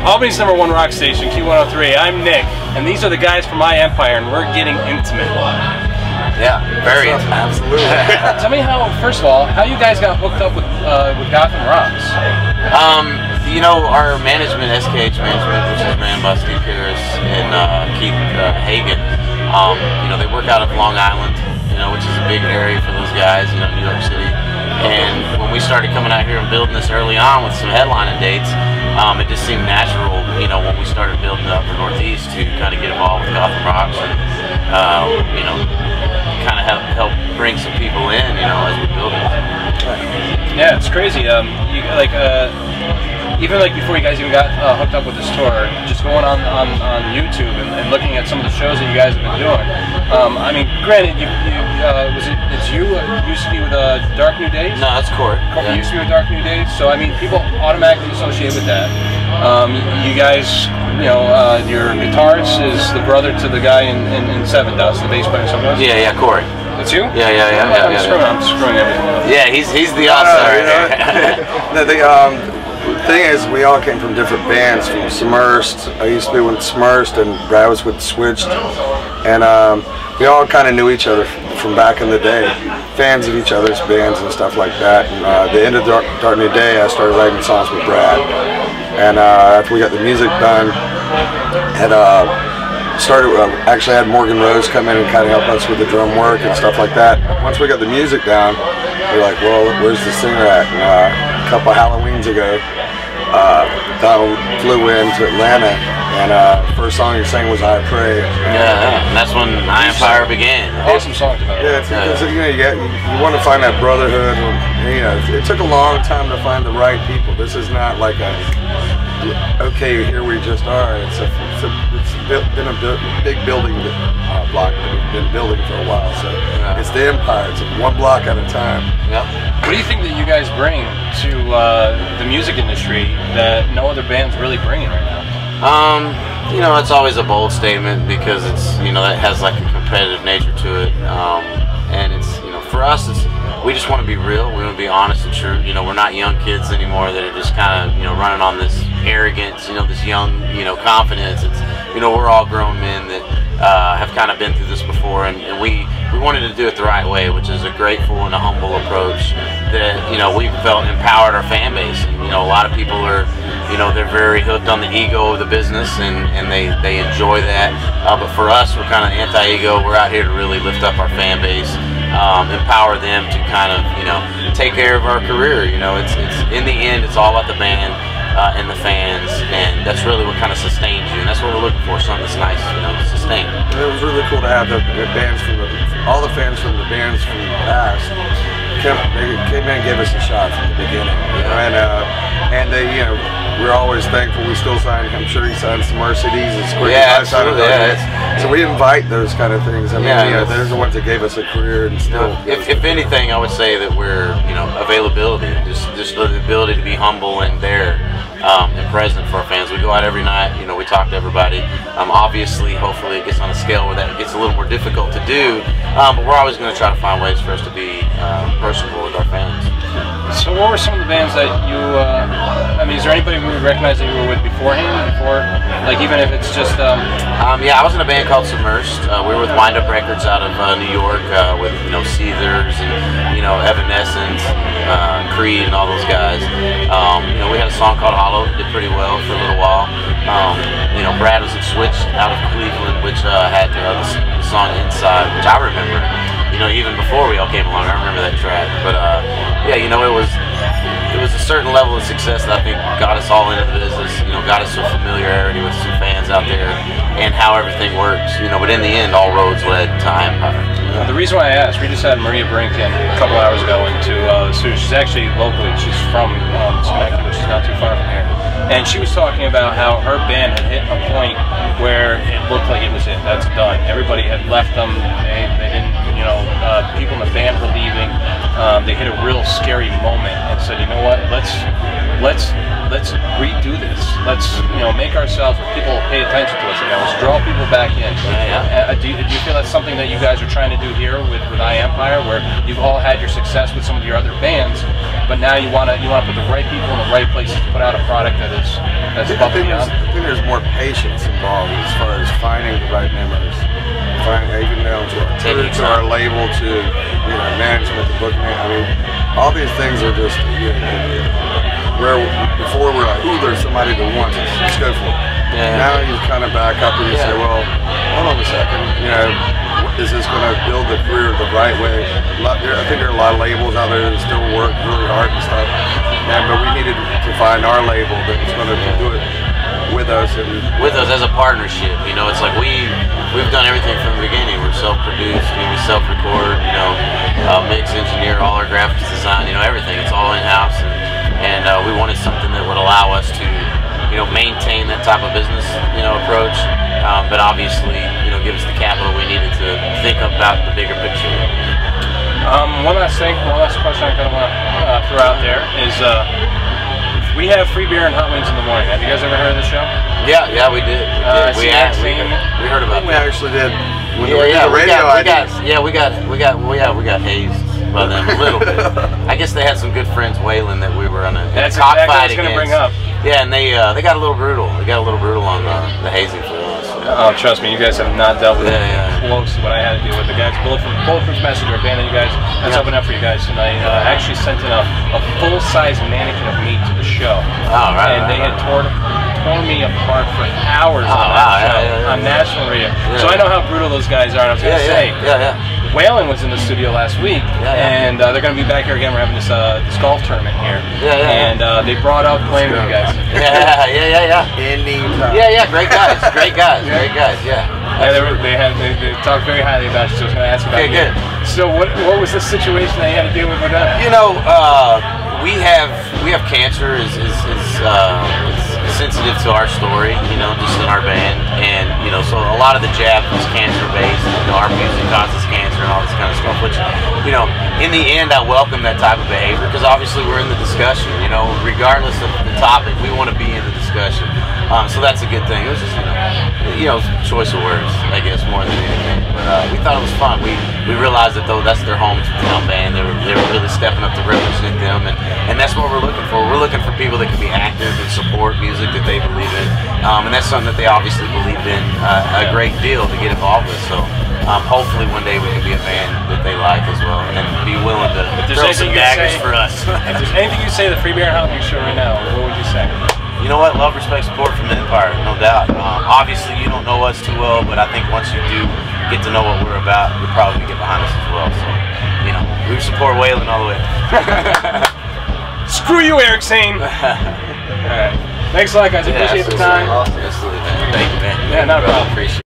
Albany's #1 rock station, Q103. I'm Nick, and these are the guys from I Empire, and we're getting intimate. Yeah, very intimate. Absolutely. Tell me how, first of all, how you guys got hooked up with Gotham Rocks. You know, our management, SKH Management, which is ran by Steve Harris and Keith Hagen, you know, they work out of Long Island, you know, which is a big area for those guys, you know, New York City. And when we started coming out here and building this early on with some headlining dates, it just seemed natural, you know, when we started building the Upper Northeast to kind of get involved with Gotham Rocks and, you know, kind of help bring some people in, you know, as we build it. Yeah, it's crazy. Even like before you guys even got hooked up with this tour, just going on YouTube and looking at some of the shows that you guys have been doing. I mean, granted, it's you used to be with Dark New Days? No, that's Corey. Yeah. Used to be with Dark New Days, so I mean, people automatically associate with that. You guys, you know, your guitarist is the brother to the guy in Seven Dust, the bass player. Yeah, Corey. That's you? Yeah. I'm screwing everything up. Yeah, he's the awesome. The thing is, we all came from different bands. From Submersed, I used to be with Submersed, and Brad was with Switched, and we all kind of knew each other from back in the day, fans of each other's bands and stuff like that. And the end of Dark New Day, I started writing songs with Brad, and after we got the music done, and actually had Morgan Rose come in and kind of help us with the drum work and stuff like that. Once we got the music down, we were like, well, where's the singer at? And, a couple of Halloweens ago, Donald flew into Atlanta, and first song he sang was "I Pray." Yeah, and that's when I Empire began. Awesome song about it. Yeah, because you know, you want to find that brotherhood. And, you know, it took a long time to find the right people. This is not like a okay, here we just are. It's been a big building block that we've been building for a while. So it's the Empire. It's one block at a time. Yep. What do you think that you guys bring to the music industry that no other band's really bringing right now? You know, it's always a bold statement because it's, you know, that has like a competitive nature to it. And it's, you know, for us, we just want to be real. We want to be honest and true. You know, we're not young kids anymore that are just kind of, you know, running on this arrogance, you know, this young, you know, confidence. It's, you know, we're all grown men that have kind of been through this before, and we wanted to do it the right way, which is a grateful and a humble approach that, you know, we felt empowered our fan base. And, you know, a lot of people are, you know, they're very hooked on the ego of the business, and they enjoy that. But for us, we're kind of anti-ego. We're out here to really lift up our fan base. Empower them to kind of, you know, take care of our career. You know, it's in the end, it's all about the band and the fans, and that's really what kind of sustains you, and that's what we're looking for, something that's nice, you know, to sustain. It was really cool to have the bands from all the fans from the bands from the past came in and gave us a shot from the beginning, you know, and they, you know, we're always thankful. We still sign. I'm sure he signed some Mercedes. Yeah, absolutely. Yeah, so we invite those kind of things. I mean, yeah, you know, they're the ones that gave us a career, and still. If anything, I would say that we're, you know, availability, just the ability to be humble and there. And present for our fans. We go out every night, you know, we talk to everybody. Obviously, hopefully it gets on a scale where that gets a little more difficult to do, but we're always going to try to find ways for us to be personable with our fans. So what were some of the bands that you, I mean, is there anybody we would recognize that you were with beforehand? Like even if it's just... Yeah, I was in a band called Submersed. We were with Wind Up Records out of New York with, you know, Seethers and, you know, Evanescence, Creed and all those guys. You know, we had a song called Hollow, did pretty well for a little while. You know, Brad was at Switch out of Cleveland, which had the song Inside, which I remember. You know, even before we all came along, I remember that track. But yeah, you know, it was a certain level of success that I think got us all into the business. You know, got us some familiarity with some fans out there and how everything works. You know, but in the end, all roads led to I Empire. The reason why I asked, we just had Maria Brink in a couple hours ago into the studio. She's actually locally, she's from Temecula, which is not too far from here. And she was talking about how her band had hit a point where it looked like it was it. That's done. Everybody had left them. They didn't, you know, people in the band were leaving. They hit a real scary moment and said, you know what, let's redo this. Let's, you know, make ourselves, people pay attention to us again. Let's draw people back in. Do you feel that's something that you guys are trying to do here with I Empire, where you've all had your success with some of your other bands, but now you want to put the right people in the right places to put out a product that's above and beyond. I think there's more patience involved as far as finding the right members, even down to our label, to management, the book man. I mean, all these things are just where before we're like, ooh, there's somebody that wants us, let's go for it. Yeah. Now you kind of back up and you say, well, hold on a second, is this going to build the career the right way? I think there are a lot of labels out there that still work really hard and stuff, but we needed to find our label that's going to do it with us as a partnership. It's like we've done everything from the beginning. We're self-produced, we self-record, mix, engineer, all our graphics design, everything. It's all in-house, and we wanted something that would allow us to maintain that type of business approach, but obviously give us the capital we needed to think about the bigger picture. One last question I kind of want to throw out there is we have free beer and hot wings in the morning. Have you guys ever heard of the show? Yeah, we did. We heard about that. We actually did. We got hazed by them a little bit. I guess they had some good friends, Waylon, that we were on a cockfight what I was going to bring up. Yeah, and they got a little brutal. They got a little brutal on the hazing for us. Oh, trust me, you guys have not dealt with close to what I had to deal with. The guys, Bulletproof Messenger, a band of you guys that's opened up for you guys tonight, actually sent in a full-size mannequin of meat to the show. Oh, right. And they had torn me apart for hours on that show on national radio. Yeah. So I know how brutal those guys are. And I was going to say, Waylon was in the studio last week, and they're going to be back here again. We're having this golf tournament here, and they brought up playing with you guys. Yeah, great guys, yeah. They talked very highly about you, so I was going to ask about you. Good. So what was the situation that you had to deal with them? We have cancer is sensitive to our story, just in our band, and so a lot of the jab is cancer based. Our music causes cancer and all this kind of stuff, which in the end I welcome that type of behavior, because obviously we're in the discussion, regardless of the topic, we want to be in the discussion, so that's a good thing. It was just choice of words, I guess, more than anything, but we thought it was fun. We realized that though that's their hometown band, they were really stepping up to represent them, and that's what we're looking for. We're looking for people that can be active and support music that they believe in, and that's something that they obviously believe in a great deal to get involved with. So hopefully one day we can be a band that they like as well and be willing to throw some daggers for us. If there's anything you say to the Free Beer and Hot Wings show right now, what would you say? You know what? Love, respect, support from Empire, no doubt. Obviously you don't know us too well, but I think once you do get to know what we're about, you'll probably get behind us as well. So we support Waylon all the way. Screw you, Eric Sane. All right. Thanks a lot, guys. I appreciate the time. Absolutely, man. Thank you, man. Yeah, not a problem. Appreciate it.